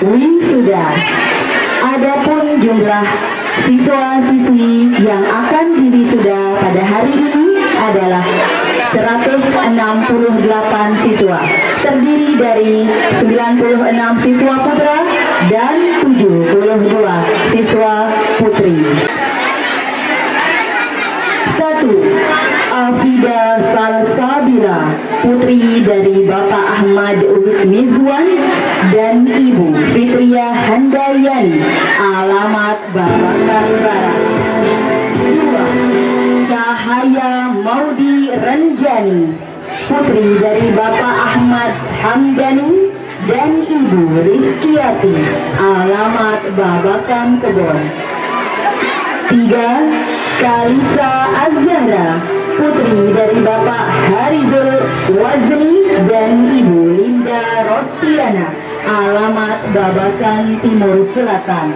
wisuda. Adapun jumlah siswa-siswi yang akan diwisuda pada hari ini adalah 168 siswa, terdiri dari 96 siswa putra dan 72 siswa putri. 1. Afida Salsabila, putri dari Bapak Ahmad Mizwan dan Ibu Fitria Handayani, alamat Babakan Barat. 2. Cahaya Maudi Renjani, putri dari Bapak Ahmad Hamdani dan Ibu Rifkiati, alamat Babakan Kebon. 3. Kalisa Az-Zahra, putri dari Bapak Harizul Wazni dan Ibu Linda Rostiana, alamat Babakan Timur Selatan.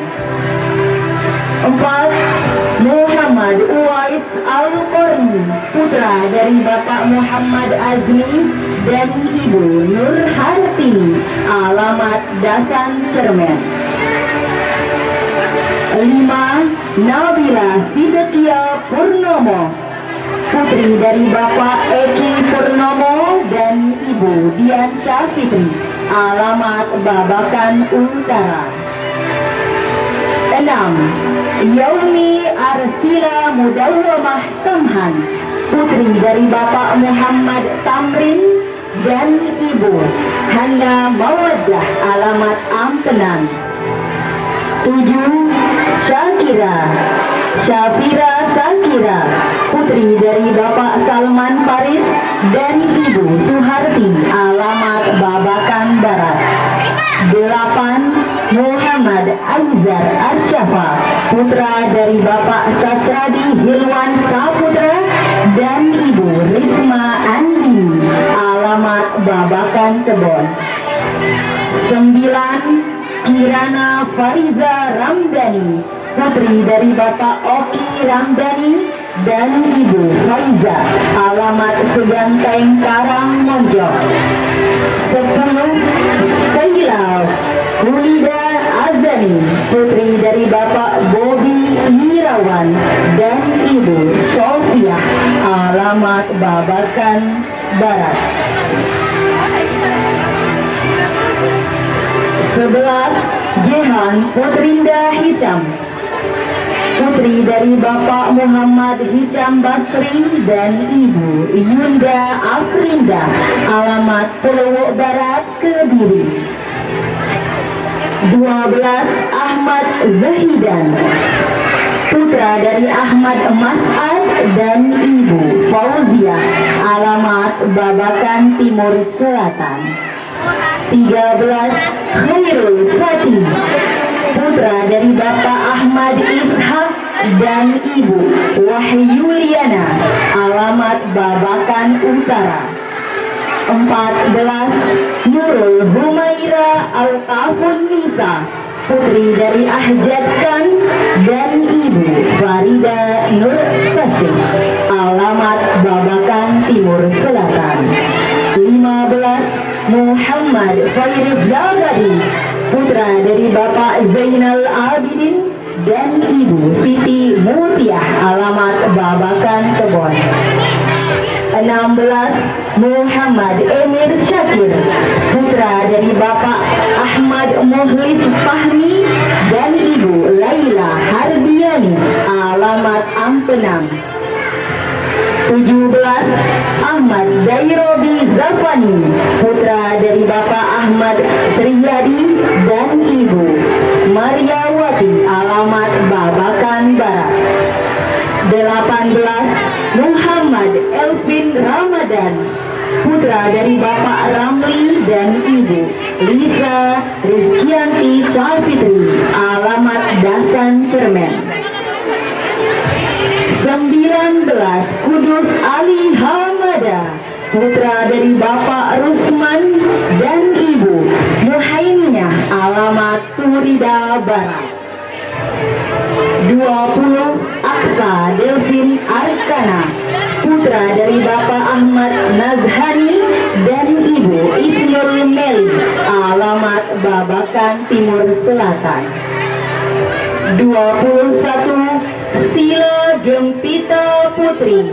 4. Muhammad Uwais Al-Qorni, putra dari Bapak Muhammad Azmi dan Ibu Nur Hartini, alamat Dasan Cermen. 5. Nabila Sidekia Purnomo, putri dari Bapak Eki Purnomo dan Ibu Dian Syafitri, alamat Babakan Utara. 6. Yaumi Arsila Mudawwamah Tamhan, putri dari Bapak Muhammad Tamrin dan Ibu Hana Mawaddah, alamat Ampenan. 7. Syafira Sakira, putri dari Bapak Salman Paris dan Ibu Suharti, alamat Babakan Barat. 8. Muhammad Aizar Arsyafa, putra dari Bapak Sasradi Hilwan Saputra dan Ibu Risma Andini, alamat Babakan Kebon. 9. Kirana Fariza Ramdhani, putri dari Bapak Oki Ramdhani dan Ibu Faiza, alamat Seganteng Karang Monjok. 10. Saila Hulida Azani, putri dari Bapak Bobi Irawan dan Ibu Sofia, alamat Babakan Barat. 11. Jehan Putrinda Hisham, putri dari Bapak Muhammad Hisham Basri dan Ibu Yunda Afrinda, alamat Pelowok Barat, Kediri. 12. Ahmad Zahidan, putra dari Ahmad Mas'ad dan Ibu Fauziah, alamat Babakan Timur Selatan. 13. Khairul Fatih, putra dari Bapak Ahmad Ishak dan Ibu Wahyuliana, alamat Babakan Utara. 14. Nurul Humaira Al-Kafun Nisa, putri dari Ahjad Khan dan Ibu Farida Nur Sasih, alamat Babakan Timur Selatan. 15. Muhammad Faiz Zabadi, putra dari Bapak Zainal Abidin dan Ibu Siti Mutiah, alamat Babakan Kebon. 16. Muhammad Emir Syakir, putra dari Bapak Ahmad Muhlis Fahmi dan Ibu Laila Harbiani, alamat Ampenang. 17. Ahmad Dairobi Zafani, putra dari Bapak Ahmad Sriyadi dan Ibu Maryawati, alamat Babakan Barat. 18. Muhammad Elvin Ramadan, putra dari Bapak Ramli dan Ibu Lisa Rizkianti Syafitri, alamat Dasan Cermen. 19. Kudus Ali Hamada, putra dari Bapak Rusman dan Ibu Muhaimiyah, alamat Turida Barat. 20. Aksa Delvin Arkana, putra dari Bapak Ahmad Nazhani dan Ibu Isnul Meli, alamat Bapak Babakan Timur Selatan. 21 Sila Gempita Putri,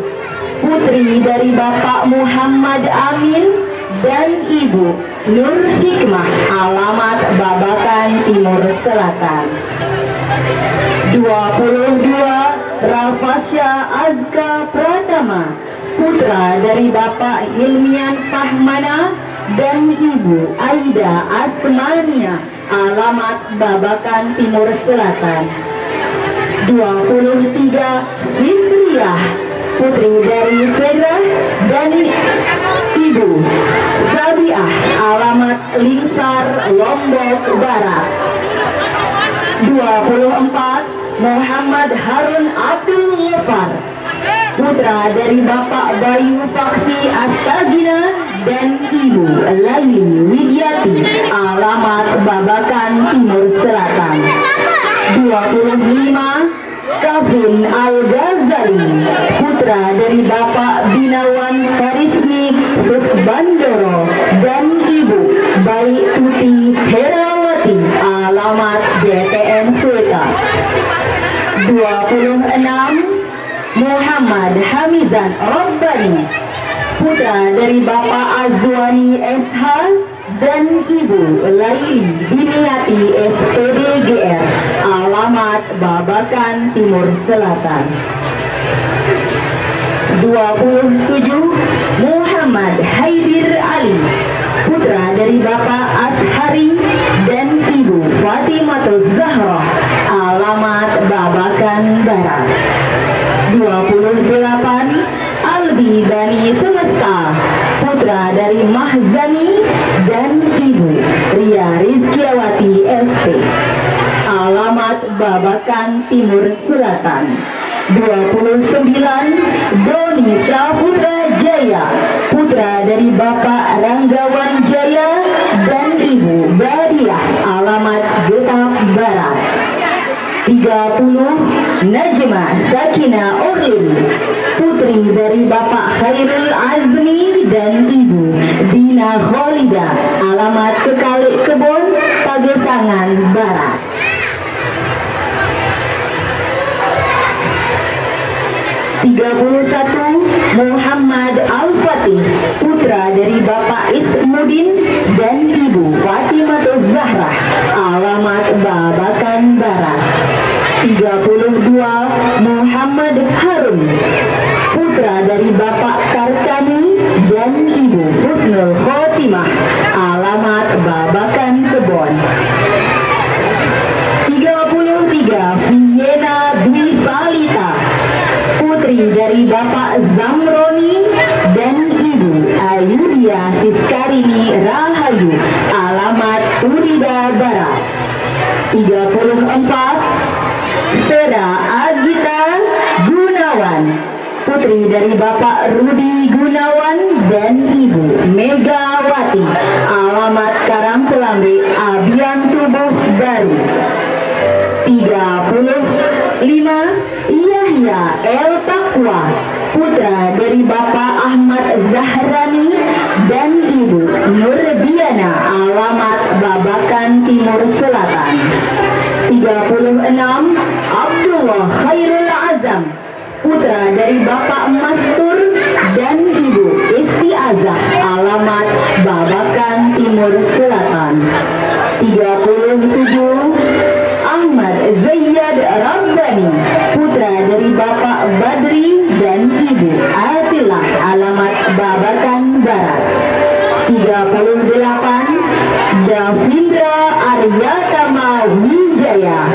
putri dari Bapak Muhammad Amin dan Ibu Nur Hikmah, alamat Babakan Timur Selatan. 22 Rafasya Azka Pratama, putra dari Bapak Hilmian Fahmana dan Ibu Aida Asmania, alamat Babakan Timur Selatan. 23 Fitriah, putri dari Seda dan Ibu Sabiah, alamat Lingsar, Lombok Barat. 24 Muhammad Harun Abdul Ghaffar, putra dari Bapak Bayu Faksi Astagina dan Ibu Laili Widyati, alamat Babakan Timur Selatan. 25 Kavin Al-Ghazali, putra dari Bapak Binawan Karismi Susbandoro dan Ibu Bayi Tuti Herawati, alamat BTN Sweta. 26 Muhammad Hamizan Rabbani, putra dari Bapak Azwani SH dan Ibu Laili Diniati SPDGR, alamat Babakan Timur Selatan. 27 Muhammad Haidir Ali, putra dari Bapak Ashari dan Ibu Fatimatul Zahra, alamat Babakan Barat. 28 Albi Bani Semesta, putra dari Mahzani dan Ibu Ria Rizkiawati SP, alamat Babakan Timur Selatan. 29 Doni Syahputra Jaya, putra dari Bapak Ranggawan Jaya dan Ibu Badiah, alamat Getap Barat. 30 Najma Sakina Orlin, putri dari Bapak Khairul Azmi dan Ibu Dina Kholida, alamat Kekalik Kebon, Pagesangan Barat. 31 Muhammad Al-Fatih, putra dari Bapak Ismudin dan Ibu Fatimatul Zahra, alamat Babakan Barat. 32 Muhammad Harun, putra dari Bapak Kartani dan Ibu Husnul Khotimah, alamat Babakan Kebon. 33 Vienna Dwi Salita, putri dari Bapak Zamroni dan Ibu Ayudia Siskarini Rahayu, alamat Urida Barat. 34 Seda Agita Gunawan, putri dari Bapak Rudi Gunawan dan Ibu Megawati, alamat Karangpelambe, Abian Tubuh Baru. 35 Yahya El Taqwa, putra dari Bapak Ahmad Zahrani dan Ibu Nurdiana, alamat Babakan Timur Selatan. 36 Abdullah Khairul Azam, putra dari Bapak Mastur dan Ibu Istiazah, alamat Babakan Timur Selatan. 37 Ahmad Zayyad Rabbani, putra dari Bapak Badri dan Ibu Atillah, alamat Babakan Barat. 38 Davindra Aryatama Wijaya,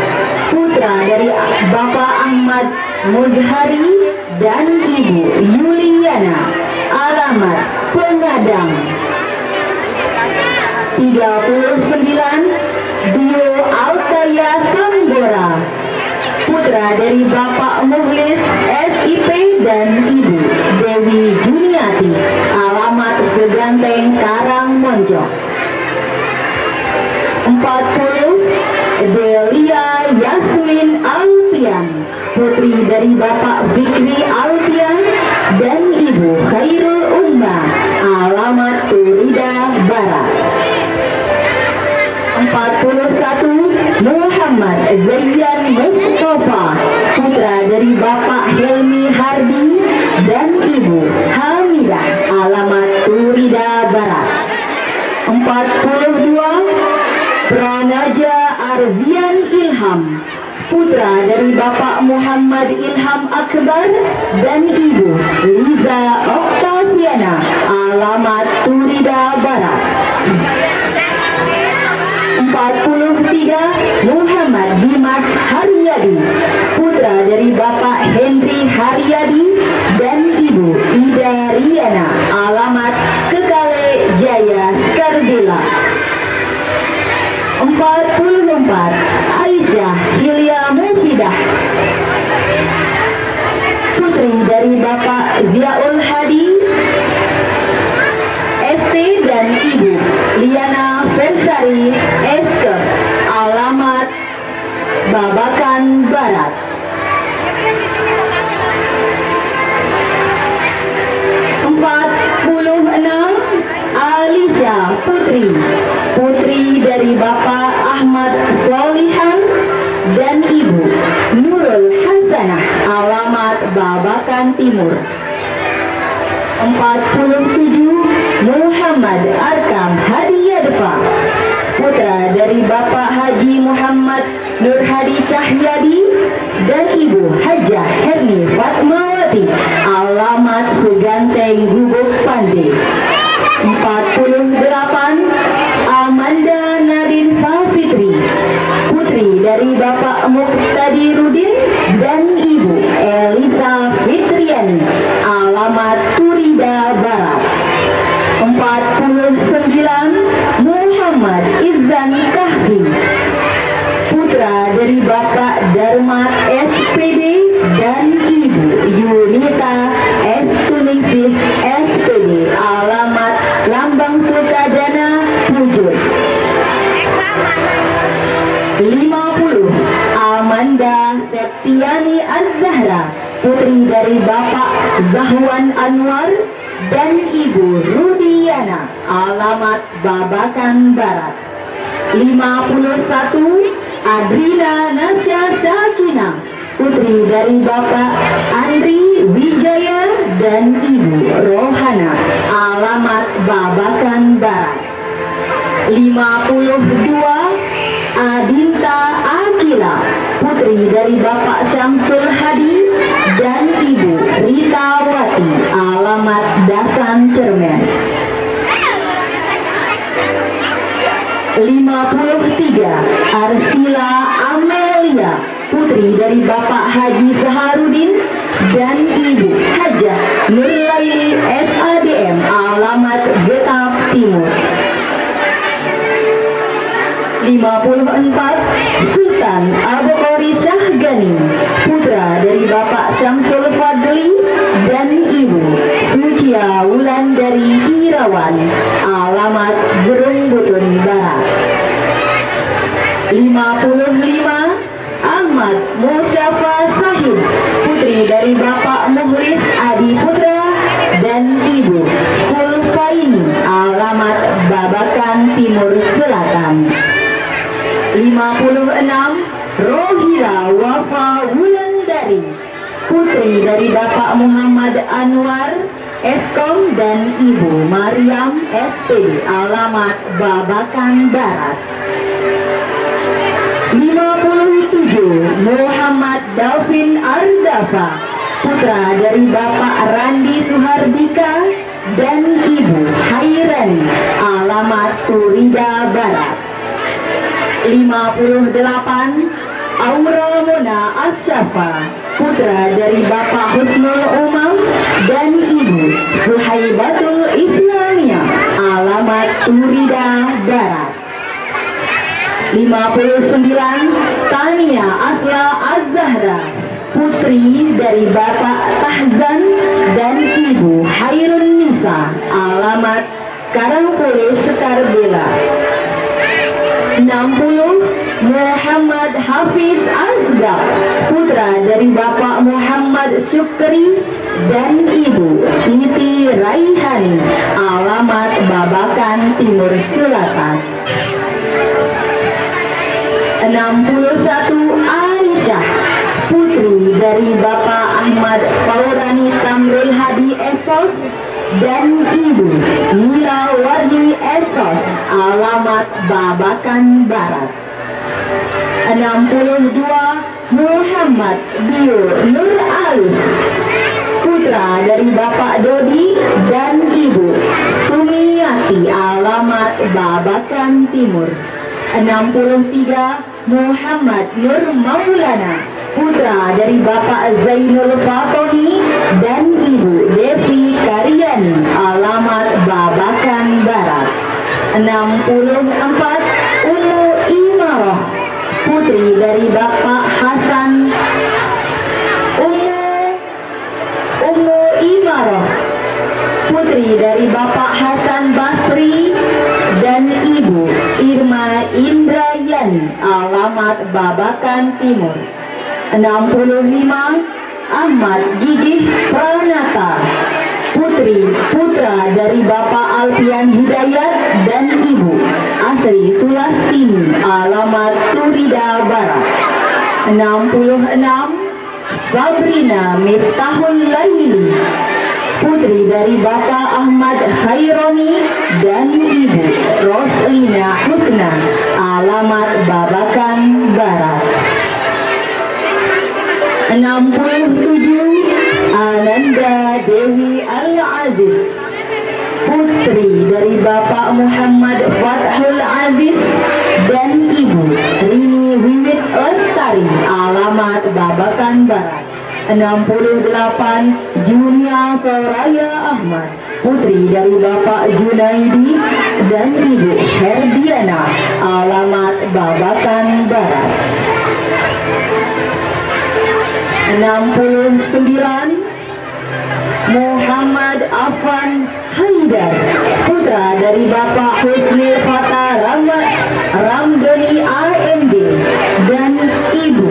putra dari Bapak Ahmad Muzhari dan Ibu Yuliana, alamat Pengadang. 39 Dio Altaya Sanggora, putra dari Bapak Muhlis SIP dan Ibu Dewi Juniati, alamat Seganteng Karangmonjok. 40 Delia Yasmin Alpian, putri dari Bapak Fikri Alpian dan Ibu Khairul Ummah, alamat Urida Barat. 41 Zayan Mustafa, putra dari Bapak Helmi Hardi dan Ibu Hamidah, alamat Turida Barat. 42 Pranaja Arzian Ilham, putra dari Bapak Muhammad Ilham Akbar dan Ibu Liza Oktaviana, alamat Turida Barat. 43 Muhammad Dimas Haryadi, putra dari Bapak Henry Haryadi dan Ibu Ida Riana, alamat Kekale Jaya Skardela. 44 Aisyah Hilya Mufidah, putri dari Bapak Ziaul Hadi ST dan Ibu Liana Versari Esker, alamat Babakan Barat. 46 Alisha Putri, putri dari Bapak Ahmad Solihan dan Ibu Nurul Hasanah, alamat Babakan Timur. 47 Muhammad Arkam Hadiyadfa, putra dari Bapak Haji Muhammad Nur Hadi Cahyadi dan Ibu Hajah Herni Fatmawati, alamat Seganteng Gubuk Pande. 48 Amanda Nadine Safitri, putri dari Bapak Muqtadirudin dan Ibu Elisa Fitriani, alamat Turida Barat. 49 Muhammad Izzan Kahfi, putra dari Bapak Darmat SPD dan Ibu Yunita S. Tuningsih SPD, alamat Lambang Sukadana Pujut. 50 Amanda Septiani Az-Zahra, putri dari Bapak Zahwan Anwar dan Ibu Rudiana, alamat Babakan Barat. 51 Adrina Nasya Sakina, putri dari Bapak Andri Wijaya dan Ibu Rohana, alamat Babakan Barat. 52 Adinta Akila, putri dari Bapak Syamsul Hadi dan Ibu Rita Wati, alamat Dasan Cermen. 53 Arsila Amelia, putri dari Bapak Haji Saharudin dan Ibu Hajah Nurlaili SADM, alamat Getap Timur. 54 Sultan Abu Qori Syahgani, putra dari Bapak Syamsul Fadli dan Ibu Sucia Wulan dari Irawan, alamat Gerung Butun Barat. 55 Ahmad Musyafa Sahid, putri dari Bapak Muhlis Adi Putra dan Ibu Fulfaini, alamat Babakan Timur Selatan. 56 Rohila Wafa Wulandari, putri dari Bapak Muhammad Anwar Eskom dan Ibu Mariam SPD, alamat Babakan Barat. 57 Muhammad Davin Ardafa, putra dari Bapak Randi Suhardika dan Ibu Hairani, alamat Turida Barat. 58 Aura Mona Asyafa, putra dari Bapak Husnul Umam dan Ibu Suhaibatul Islamiyah, alamat Turida Barat. 59 Tania Asla Az-Zahra, putri dari Bapak Tahzan dan Ibu Hairun Nisa, alamat Karangpule Sekarbela. 60 Muhammad Hafiz Asgaf, putra dari Bapak Muhammad Syukri dan Ibu Titi Raihani, alamat Babakan Timur Selatan. 61 Muhammad Faurani Tamril Hadi Esos dan Ibu Mila Wardi Esos, alamat Babakan Barat. 62 Muhammad Dio Nur Alif, putra dari Bapak Dodi dan Ibu Sumiati, alamat Babakan Timur. 63 Muhammad Nur Maulana, putra dari Bapak Zainul Fatoni dan Ibu Devi Karyani, alamat Babakan Barat. 64 Ummu Imarah, putri dari Bapak Hasan. Ummu Imarah, putri dari Bapak Hasan Basri dan Ibu Irma Indrayani, alamat Babakan Timur. 65 Ahmad Gigih Pranata, putra dari Bapak Alfian Hidayat dan Ibu Asri Sulastini, alamat Turida Barat. 66 Sabrina Miftahul Laili, putri dari Bapak Ahmad Khaironi dan Ibu Roslina Husna, alamat Babakan Barat. 67 Ananda Dewi Al-Aziz, putri dari Bapak Muhammad Fathul Aziz dan Ibu Rini Wiwit Lestari, alamat Babakan Barat. 68 Junia Soraya Ahmad, putri dari Bapak Junaidi dan Ibu Herdiana, alamat Babakan Barat. 69 Muhammad Afan Haidar, putra dari Bapak Husni Fatah Ramdhani AMD dan Ibu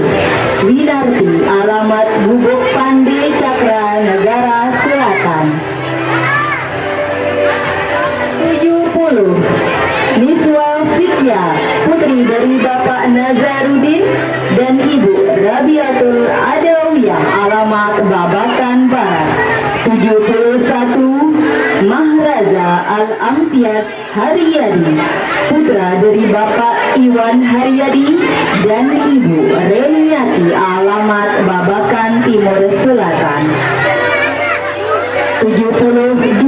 Winarti, alamat Gubuk Pande Cakra Negara Selatan. 70 Niswa Fikya, putri dari Bapak Nazaruddin dan Ibu Rabiatul Adawiyah, alamat Babakan Barat. 71 Mahraza Al-Amtias Haryadi, putra dari Bapak Iwan Haryadi dan Ibu Reniati, alamat Babakan Timur Selatan. 72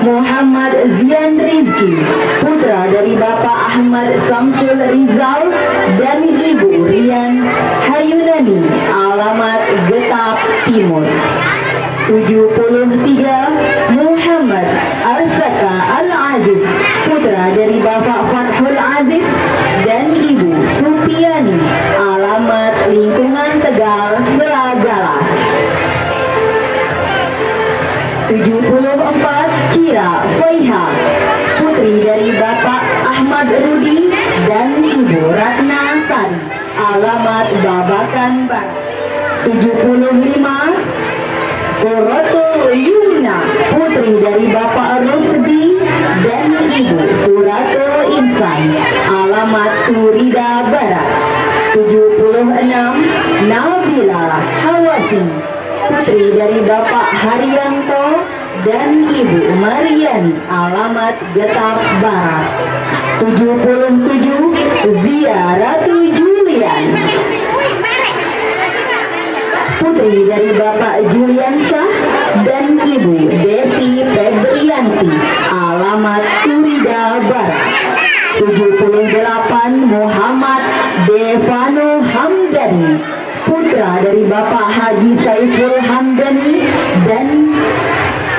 Muhammad Zian Rizki, putra dari Bapak Ahmad Samsul Rizal dan Ibu Rian Hayunani, alamat Getap Timur. 73 Muhammad Arsaka Al-Aziz, putra dari Bapak Fathul Aziz dan Ibu Supiani, alamat lingkungan Tegal Selagalas. 74 Cira Faiha, putri dari Bapak Ahmad Rudi dan Ibu Ratna Sari, alamat Babakan Barat. 75 Qurratul Yumna, putri dari Bapak Rusdi dan Ibu Suratul Insan, alamat Turida Barat. 76 Nabila Hawasi, putri dari Bapak Haryanto dan Ibu Mariani, alamat Getap Barat. 77 Zia Ratu Julian, putri dari Bapak Julian Syah dan Ibu Desi Febrianti, alamat Turida Barat. 78 Muhammad Devano Hamdani, putra dari Bapak Haji Saiful Hamdani dan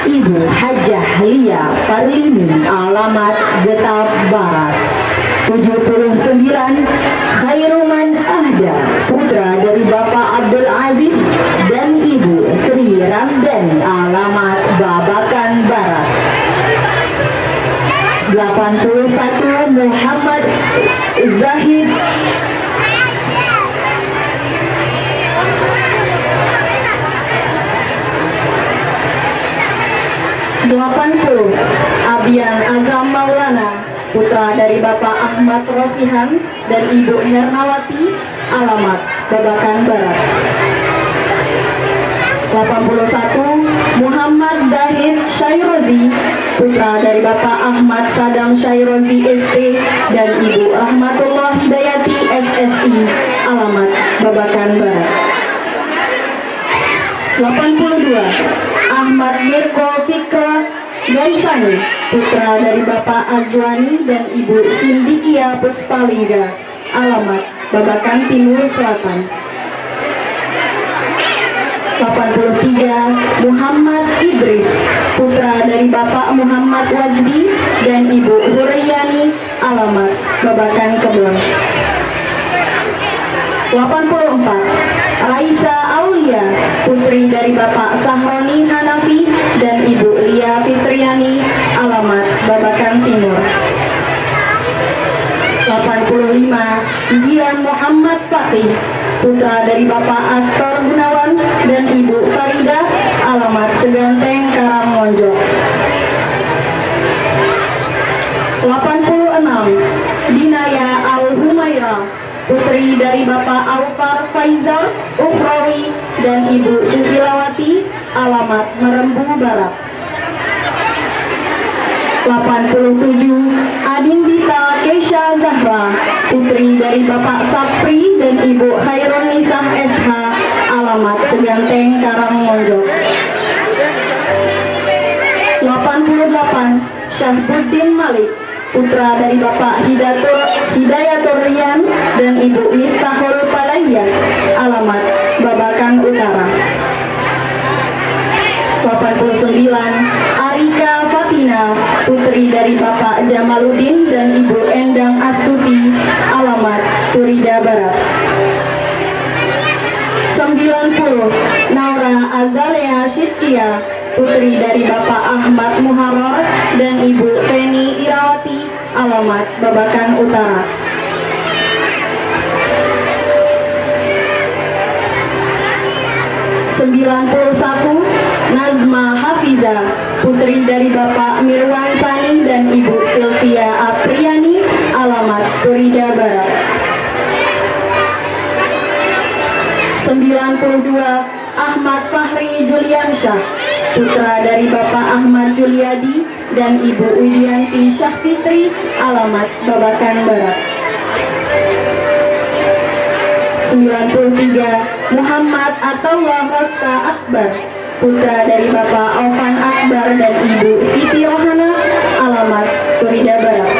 Ibu Hajah Lia Parlini, alamat Getap Barat. 79 Khairuman Ahda, putra dari Bapak Abdul Aziz dan Ibu Sri Ramdhani, alamat Babakan Barat. 81 Muhammad Zahid Abian Azam Maulana, putra dari Bapak Ahmad Rosihan dan Ibu Hernawati, alamat Babakan Barat. 81 Muhammad Zahid Syairozi, putra dari Bapak Ahmad Sadam Syairozi ST dan Ibu Rahmatullah Hidayati SSI, alamat Babakan Barat. 82 Ahmad Mirko Fikra Gaisani, putra dari Bapak Azwani dan Ibu Sindikia Puspalingga, alamat Babakan Timur Selatan. 83 Muhammad Idris, putra dari Bapak Muhammad Wajdi dan Ibu Huriyani, alamat Babakan Kebon. 84 Raisa Aulia, putri dari Bapak Sahroni Hanafi dan Ibu Lia Fitriani, alamat Babakan Timur. 85 Zian Muhammad Fakih, putra dari Bapak Astor Gunawan dan Ibu Farida, alamat Seganteng Karangmonjok. 86 Dinaya Al-Humaira, putri dari Bapak Aufar Faizal Ukhrawi dan Ibu Susilawati, alamat Merembu Barat. 87 Adindita Keisha Zahra, putri dari Bapak Sapri dan Ibu Khairun Nisah SH, alamat Seganteng Karangmonjok. 88 Syahbuddin Malik, putra dari Bapak Hidayatur Rian dan Ibu Miftahul Palahiyah, alamat Babakan Utara. 89 Arika Fatina, putri dari Bapak Jamaluddin dan Ibu Endang Astuti, alamat Turida Barat. 90 Naura Azalea Syidkia, putri dari Bapak Ahmad Muharrar dan Ibu Feni Irawati, alamat Babakan Utara. 91 Nazma Hafiza, putri dari Bapak Mirwan Sani dan Ibu Sylvia Apriani, alamat Turida Barat. 92 Ahmad Fahri Juliansyah, putra dari Bapak Ahmad Juliadi dan Ibu Widianti Syahfitri, alamat Babakan Barat. 93 Muhammad Atawah Roska Akbar, putra dari Bapak Alvan Akbar dan Ibu Siti Rohana, alamat Turida Barat.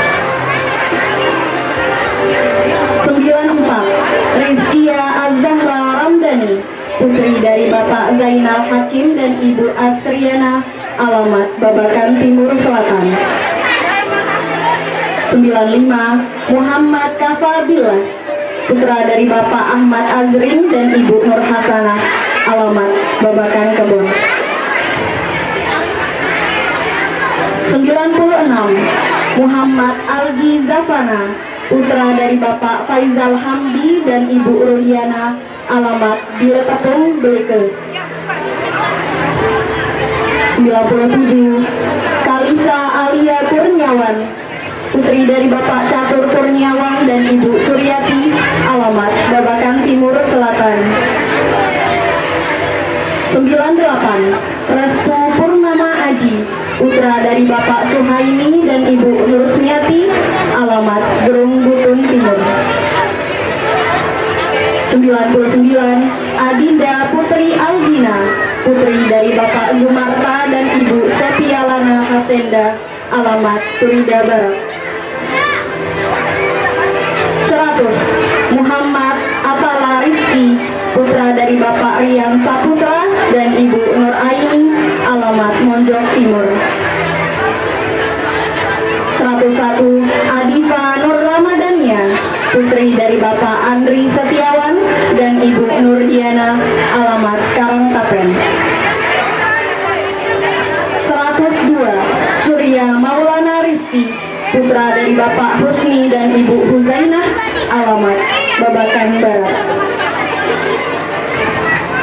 94 Rizkia Az-Zahra Ramdhani, putri dari Bapak Zainal Hakim dan Ibu Asriana, alamat Babakan Timur Selatan. 95 Muhammad Kafabillah, putra dari Bapak Ahmad Azrin dan Ibu Nur Hasanah, alamat Babakan Kebon. 96 Muhammad Algi Zafana, putra dari Bapak Faizal Hamdi dan Ibu Ruliana, alamat Diletapung Beleke. 97 Kalisa Alia Kurniawan, putri dari Bapak Catur Kurniawan dan Ibu Suryati, alamat Babakan Timur Selatan. 98 Restu Purnama Aji, putra dari Bapak Suhaimi dan Ibu Nurusmiati, alamat Gerung Butun Timur. 99 Adinda Putri Albina, putri dari Bapak Zumarta dan Ibu Sepialana Hasenda, alamat Turida Barat. 100 Muhammad Atala Rifki, putra dari Bapak Rian Saputra dan Ibu Nur Aini, alamat Monjok Timur. 101 Adifa Nur Ramadania, putri dari Bapak Andri Setiawan dan Ibu Nur Diana, alamat Karangtapen. 102 Surya Maulana Rizki, putra dari Bapak Husni dan Ibu Huzainah, alamat Babakan Barat.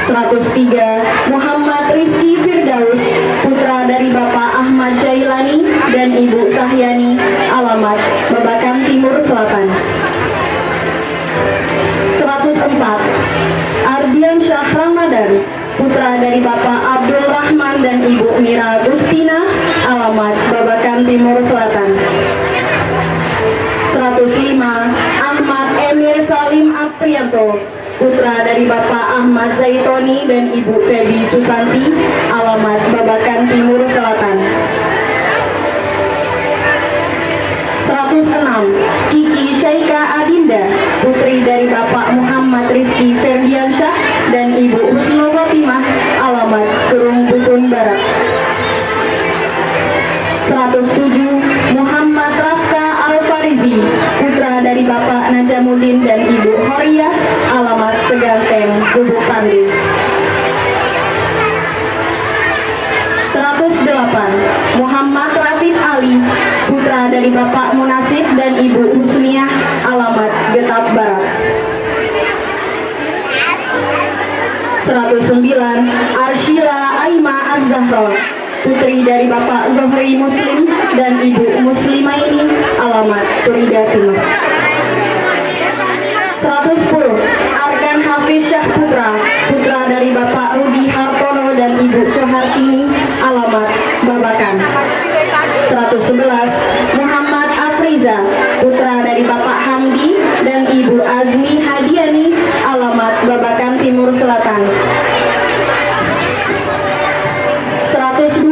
103 Muhammad Rizki Firdaus, putra dari Bapak Ahmad Jailani dan Ibu Sahyani, alamat Babakan Timur Selatan. 104 Ardian Syah Ramadan, putra dari Bapak Abdul Rahman dan Ibu Mira Gustina, alamat Babakan Timur Selatan. 105 Ahmad Emir Salim Aprianto, putra dari Bapak Ahmad Zaitoni dan Ibu Febi Susanti, alamat Babakan Timur Selatan. 106 Kiki Syaika Adinda, putri dari Bapak Muhammad Rizki Ferdiansyah dan Ibu Husnul Fatimah, alamat Kerung Butun Barat. 107 Muhammad Rafka Al-Farizi, putra dari Bapak Najamuddin dan Ibu Horiah, alamat Seganteng, Lubuk Pandi. 108 Muhammad Rafif Ali, putra dari Bapak Munasib dan Ibu Husniah, alamat Getap Barat. 109 Arshila Aima Az-Zahra, putri dari Bapak Zohri Muslim dan Ibu Muslimaini, alamat Turida Timur. 110 Arkan Hafiz Syah Putra, putra dari Bapak Rudi Hartono dan Ibu Soehartini, alamat Babakan. 111 Muhammad Afriza, putra dari Bapak Hamdi dan Ibu Azmi Hadiani, alamat Babakan Timur Selatan. 112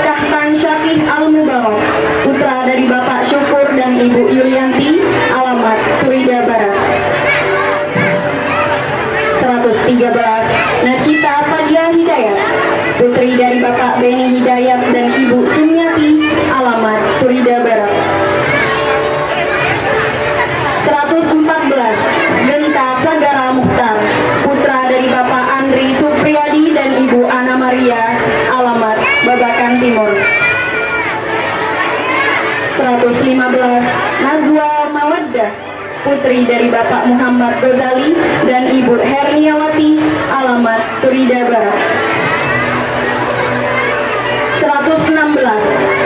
Kahtan Syakih Al-Mubarak, putra dari Bapak Syukur dan Ibu Yulianti, alamat Turida Barat. 113 Nacita Fadia Hidayat, putri dari Bapak Beni Hidayat dan Ibu Sumiati, alamat Turida Barat. 114 Genta Sagara Mukhtar, putra dari Bapak Andri Supriyadi dan Ibu Ana Maria, alamat Babakan Timur. 115 Nazwa Mawaddah, putri dari Bapak Muhammad Ghazali dan Ibu Herniawati, alamat Turida Barat. 116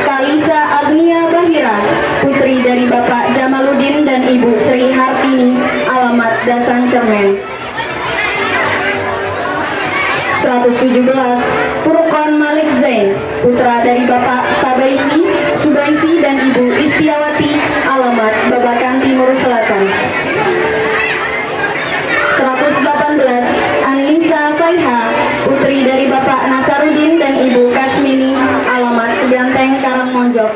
Kalisa Agnia Bahira, putri dari Bapak Jamaluddin dan Ibu Sri Hartini, alamat Dasan Cermen. 117 Furqan Malik Zain, putra dari Bapak Subaisi dan Ibu Istiawati, alamat Babakan Timur Selatan. 118 Anlisa Faiha, putri dari Bapak Nasaruddin dan Ibu Kasmini, alamat Seganteng Karangmonjok.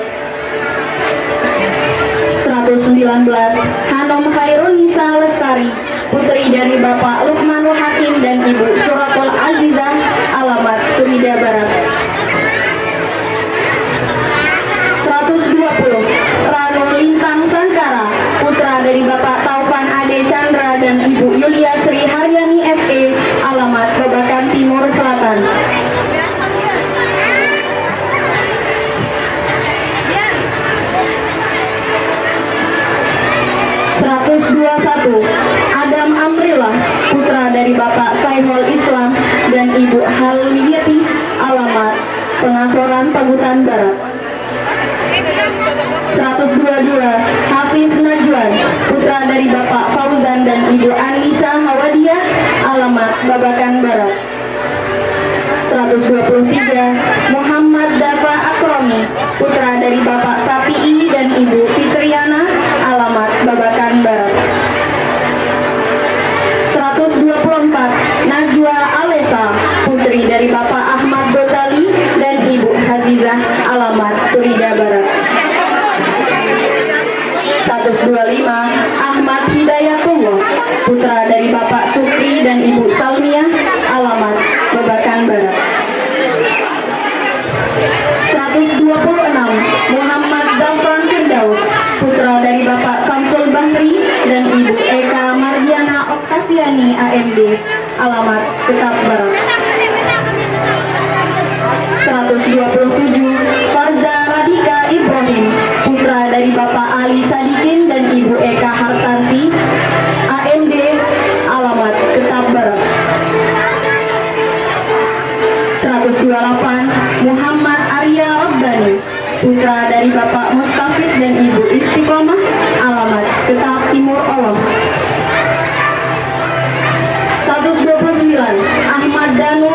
119 Hanom Khairunisa Lestari, putri dari Bapak Lukmanul Hakim dan Ibu Suratul Azizah, alamat Turida Barat. 120 Rano Lintang Sangkara, putra dari Bapak Taufan Ade Chandra dan Ibu Yulia Sri Haryani SE, alamat Babakan Timur Selatan. 121 Adam Amrillah, putra dari Bapak Saiful Islam dan Ibu Halwiyati, alamat Pengasoran Pagutan Barat. 122 Hafiz Najwan, putra dari Bapak Fauzan dan Ibu Anissa Hawadiyah, alamat Babakan Barat. 123 Muhammad Dafa Akromi, putra dari Bapak Sapi'i dan Ibu Fitriana, alamat Babakan Barat. 124 Najwa Alesa, putri dari Bapak Ahmad Ghazali dan Ibu Hazizah, alamat Turida Barat. 125 Ahmad Hidayatullah, putra dari Bapak Sukri dan Ibu Salmiah, alamat Babakan Barat. 126 Muhammad Zafran Firdaus, putra dari Bapak Samsul Bahri dan Ibu Eka Mardiana Oktaviani AMD, alamat Getap Barat. 127 Farza Radika Ibrahim, putra dari Bapak Ali Sadikin dan Ibu Eka Hartanti AMD, alamat Getap Barat. 128 Muhammad Arya Rabbani, putra dari Bapak Mustafid dan Ibu Istiqomah, alamat Getap Timur Olong. 129 Ahmad Danu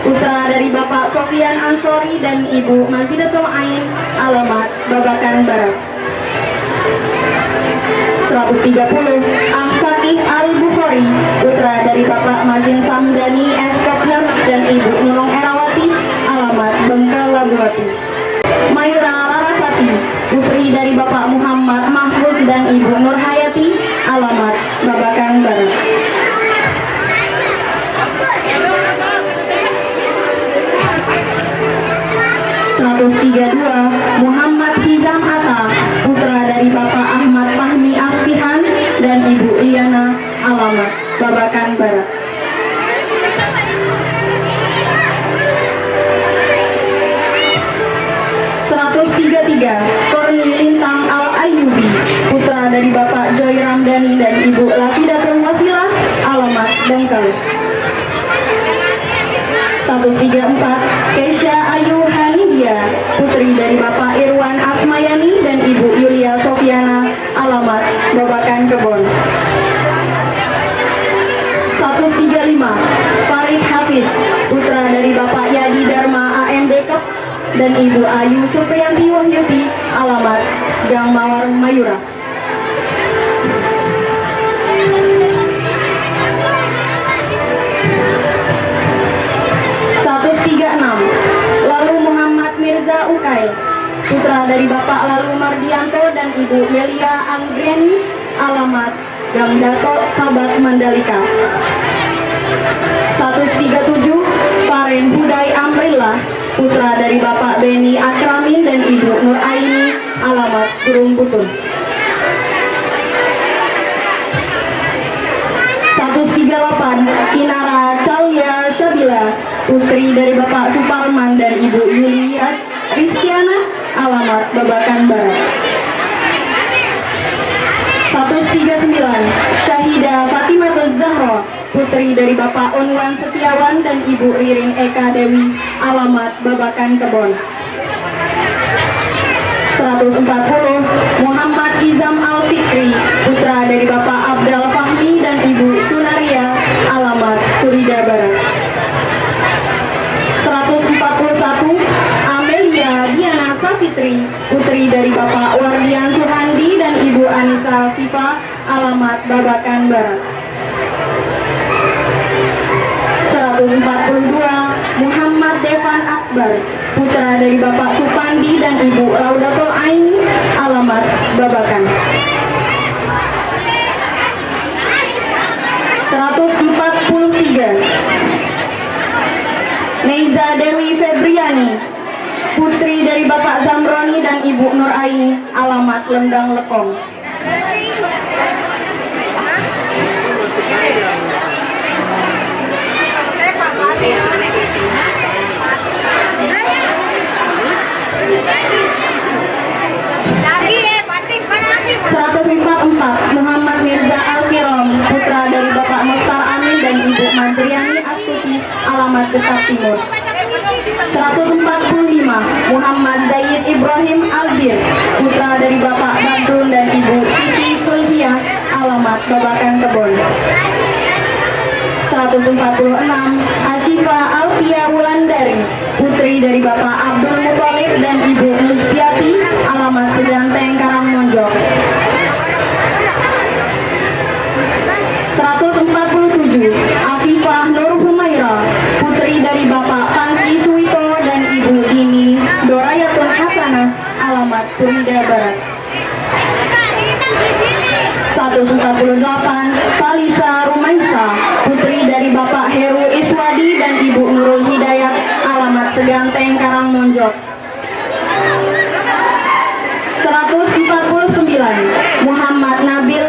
putra dari Bapak Sofian Ansori dan Ibu Mazidatul Ain, alamat Babakan Barat. 130 Al-Fatih Al-Bukhari, putra dari Bapak Mazin Samdani S. Kokhers dan Ibu Nurung Erawati, alamat Bengkalabuati. Mayura Larasati, putri dari Bapak Muhammad Mahfuz dan Ibu Nurhayati, alamat Babakan Barat. 132 Muhammad Hizam Atta, putra dari Bapak Ahmad Fahmi Asfihan dan Ibu Liana, alamat Babakan Barat. 133 Korni Lintang Al-Ayyubi, putra dari Bapak Joy Ramdhani dan Ibu Lafidatul Wasilah, alamat Bengkel. 134 Keisha Ayu Hanidia, putri dari Bapak Irwan Asmayani dan Ibu Yulia Sofiana, alamat Babakan Kebon. 135 Farid Hafiz, putra dari Bapak Yadi Dharma AMD Kep dan Ibu Ayu Supriyanti Wahyuti, alamat Gang Mawar Mayura. 136 Lalu Muhammad Mirza Ukay, putra dari Bapak Lalu Mardianto dan Ibu Melia Anggreni, alamat Gang Dato Sabat Mandalika. 137 Faren Budai Amrilla, putra dari Bapak Beni Akramin dan Ibu Nur Aini, alamat Burung Butun. 138 Kinara Calia Syabila, putri dari Bapak Suparman dan Ibu Yulia Rizkiana, alamat Babakan Barat. 139 Syahida Fatimatus Zahra, putri dari Bapak Unwan Setiawan dan Ibu Ririn Eka Dewi, alamat Babakan Kebon. 140 Muhammad Izam Al-Fikri, putra dari Bapak Abdal Fahmi dan Ibu Sunaria, alamat Turida Barat. 141 Amelia Diana Safitri, putri dari Bapak Wardian Suhandi dan Ibu Anissa Sifa, alamat Babakan Barat. 142 Muhammad Devan Akbar, putra dari Bapak Supandi dan Ibu Laudatul Aini, alamat Babakan. 143 Neiza Dewi Febriani, putri dari Bapak Zamroni dan Ibu Nur Aini, alamat Lendang Lepong. 144 Muhammad Mirza Al-Kiram, putra dari Bapak Mustar Amin dan Ibu Mandriani Astuti, alamat Dekat Timur. 145 Muhammad Zaid Ibrahim Albir, putra dari Bapak Badrun dan Ibu Siti Sulhia, alamat Babakan Kebon. 146 Asyifa Alfia Wulandari, putri dari Bapak Abdul Muthalib dan Ibu Nusbiati, alamat Seganteng Karangmonjok. 147 Afifah Nur Humaira, putri dari Bapak Pangki Suwito dan Ibu Dini Dorayatun Hasanah, alamat Turida Barat. 148 Falisa Rumaisa, putri dari Bapak Heru Iswadi dan Ibu Nurul Hidayat, alamat Seganteng Karangmonjok. 149 Muhammad Nabil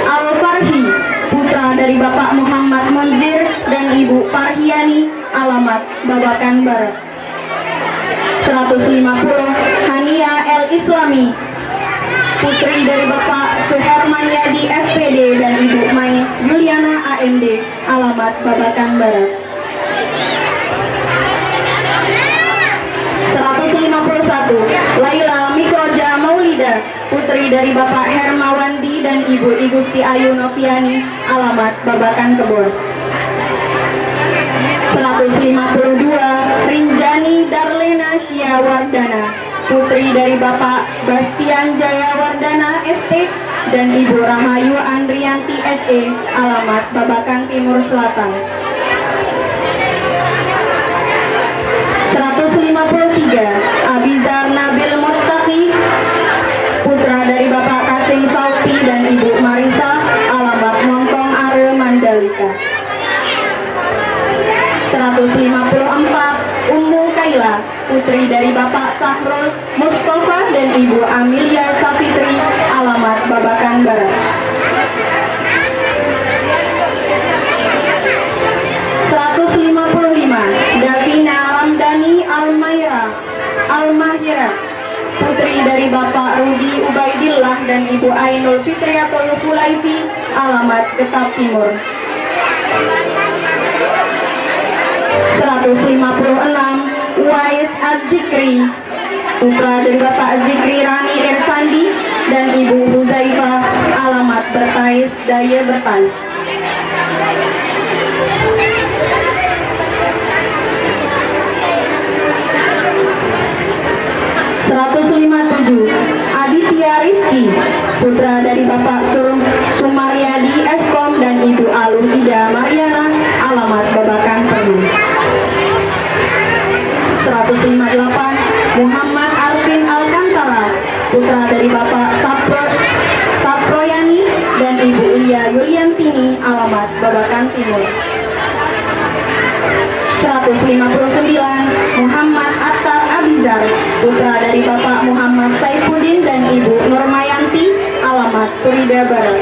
Al-Farhi, putra dari Bapak Muhammad Munzir dan Ibu Parhiani, alamat Babakan Barat. 150 Hania El Islami, putri dari Bapak Suherman Yadi SPD dan Ibu Mai Juliana AMD, alamat Babakan Barat. 151 Laila Mikroja Maulida, putri dari Bapak Hermawandi dan Ibu Igusti Ayu Noviani, alamat Babakan Kebon. 152 Rinjani Darlena Syawardana, putri dari Bapak Bastian Jayawardana ST dan Ibu Rahayu Andrianti SE, alamat Babakan Timur Selatan. 153 Abizar Nabil Muttaqi, putra dari Bapak Kasim Sauti dan Ibu Marisa, alamat Montong Are Mandalika. 154 Ummu Kaila, putri dari Bapak Sahrul Mustafa dan Ibu Amelia Safitri, alamat Babakan Barat. 155 Davina Ramdhani Almahira, putri dari Bapak Rudi Ubaidillah dan Ibu Ainul Fitriatul Hulaifi, alamat Getap Timur. 156 Uwais Az-Zikri, putra dari Bapak Zikri Rani Irsandi dan Ibu Huzaifah, alamat Bertais Daya Bertais. 157 Aditya Rizki, putra dari Bapak Sumaryadi Eskom dan Ibu Alun Ida Mariana, alamat Babakan Permai. 158 Muhammad Arfin Alkantara, putra dari Bapak Saproyani dan Ibu Lia Yuliantini, alamat Babakan Timur. 159 Muhammad Attar Abizar, putra dari Bapak Muhammad Saifuddin dan Ibu Nurmayanti, alamat Turida Barat.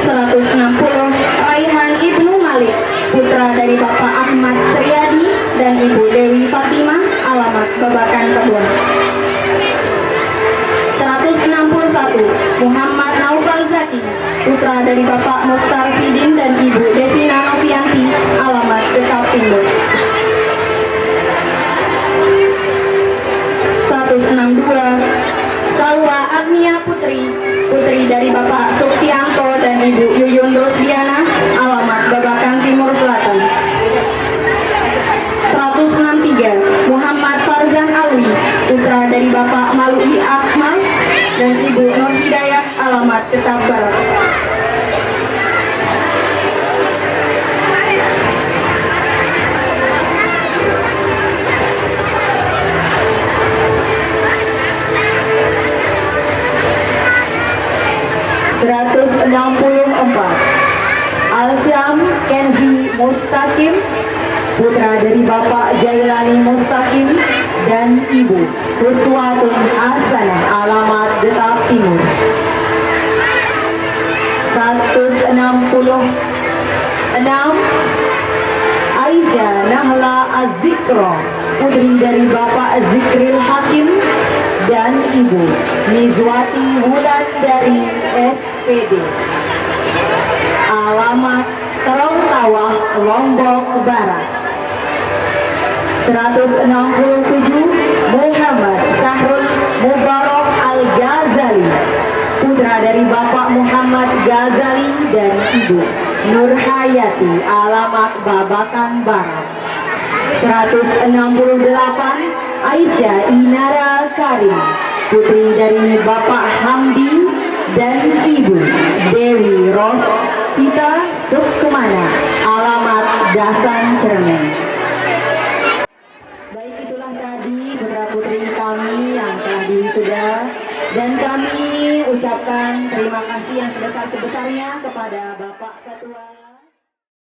160 Raihan Ibnu Malik, putra dari Bapak Ahmad Sriadi dan Ibu Dewi Fatimah, alamat Babakan Kebun. 161 Muhammad Naufal Zaki, putra dari Bapak Mustar Sidin dan Ibu Desina Novianti, alamat Getap Timur. 162 Salwa Agnia Putri, putri dari Bapak Suktianto dan Ibu Yuyun Rusdiana, alamat Babakan Timur Selatan. 163 Muhammad Farzan Alwi, putra dari Bapak Malui Akmal dan Ibu Nur Hidayah, alamat Getap Barat. 164 Alsyam Kenzi Mustaqim, putra dari Bapak Jailani Mustaqim dan Ibu Huswatun Hasanah, alamat Getap Timur. 166 Aisyah Nahla Az-Zikro, putri dari Bapak Zikril Hakim dan Ibu Nizwati Wulan dari SPD, alamat Terong Tawah, Lombok Barat. 167 Muhammad Sahrul Mubarak Al-Ghazali, putra dari Bapak Muhammad Ghazali dan Ibu Nur Hayati, alamat Babakan Barat. 168 Aisyah Inara Karim, putri dari Bapak Hamdi dan Ibu Dewi Ros Kita Sukmana, alamat Dasan Cermen. Baik, itulah tadi putra-putri kami yang telah diwisuda, dan kami ucapkan terima kasih yang sebesar-besarnya kepada Bapak